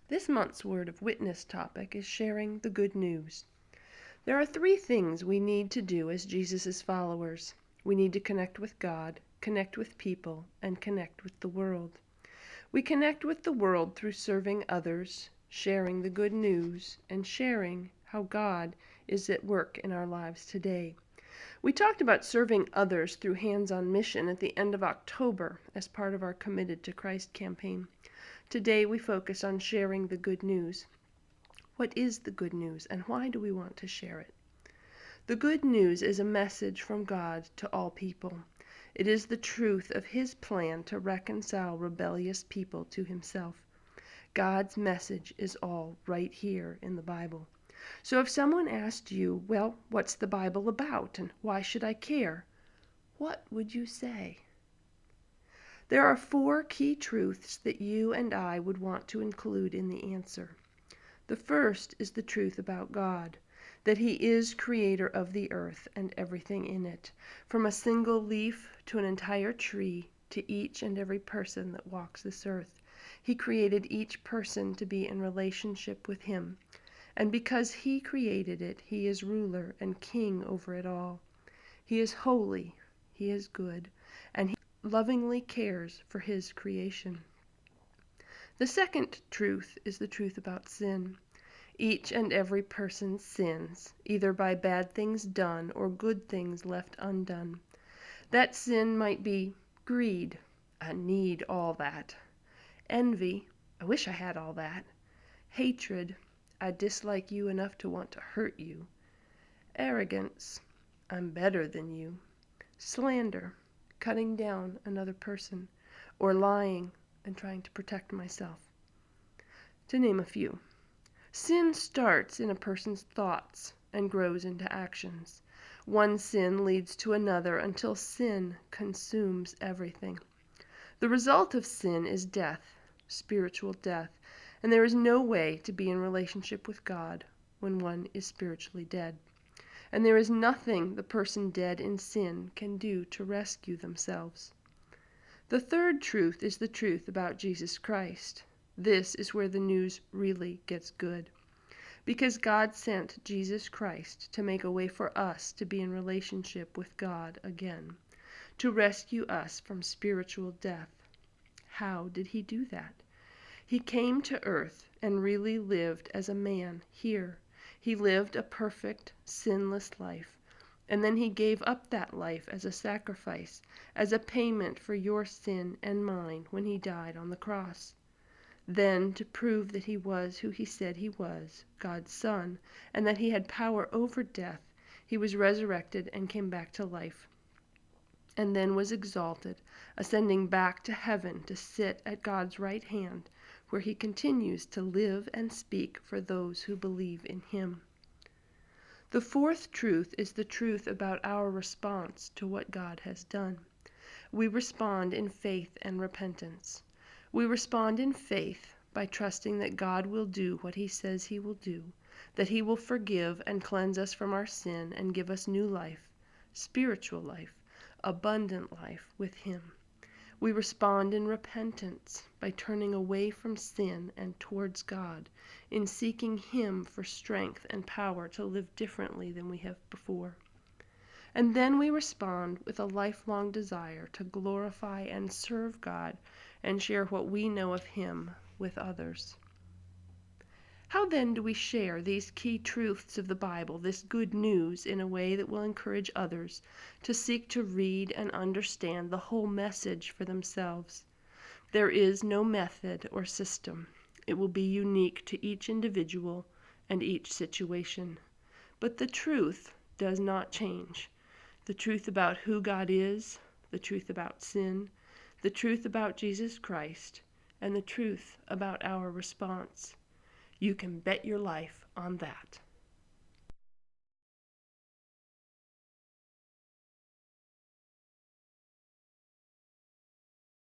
This month's Word of Witness topic is sharing the good news. There are three things we need to do as Jesus' followers. We need to connect with God, connect with people, and connect with the world. We connect with the world through serving others, sharing the good news, and sharing how God is at work in our lives today. We talked about serving others through hands-on mission at the end of October as part of our Committed to Christ campaign. Today we focus on sharing the good news. What is the good news and why do we want to share it? The good news is a message from God to all people. It is the truth of His plan to reconcile rebellious people to Himself. God's message is all right here in the Bible. So if someone asked you, well, what's the Bible about and why should I care? What would you say? There are four key truths that you and I would want to include in the answer. The first is the truth about God, that He is creator of the earth and everything in it, from a single leaf to an entire tree to each and every person that walks this earth. He created each person to be in relationship with Him, and because He created it, He is ruler and king over it all. He is holy, He is good, and He lovingly cares for His creation. The second truth is the truth about sin. Each and every person sins, either by bad things done or good things left undone. That sin might be greed, I need all that. Envy, I wish I had all that. Hatred, I dislike you enough to want to hurt you. Arrogance, I'm better than you. Slander, cutting down another person, or lying and trying to protect myself, to name a few. Sin starts in a person's thoughts and grows into actions. One sin leads to another until sin consumes everything. The result of sin is death, spiritual death, and there is no way to be in relationship with God when one is spiritually dead. And there is nothing the person dead in sin can do to rescue themselves. The third truth is the truth about Jesus Christ. This is where the news really gets good. Because God sent Jesus Christ to make a way for us to be in relationship with God again, to rescue us from spiritual death. How did He do that? He came to earth and really lived as a man here. He lived a perfect, sinless life, and then He gave up that life as a sacrifice, as a payment for your sin and mine when He died on the cross. Then, to prove that He was who He said He was, God's Son, and that He had power over death, He was resurrected and came back to life, and then was exalted, ascending back to heaven to sit at God's right hand, where He continues to live and speak for those who believe in Him. The fourth truth is the truth about our response to what God has done. We respond in faith and repentance. We respond in faith by trusting that God will do what He says He will do, that He will forgive and cleanse us from our sin and give us new life, spiritual life, abundant life with Him. We respond in repentance by turning away from sin and towards God, in seeking Him for strength and power to live differently than we have before. And then we respond with a lifelong desire to glorify and serve God and share what we know of Him with others. How then do we share these key truths of the Bible, this good news, in a way that will encourage others to seek to read and understand the whole message for themselves? There is no method or system. It will be unique to each individual and each situation. But the truth does not change. The truth about who God is, the truth about sin, the truth about Jesus Christ, and the truth about our response. You can bet your life on that.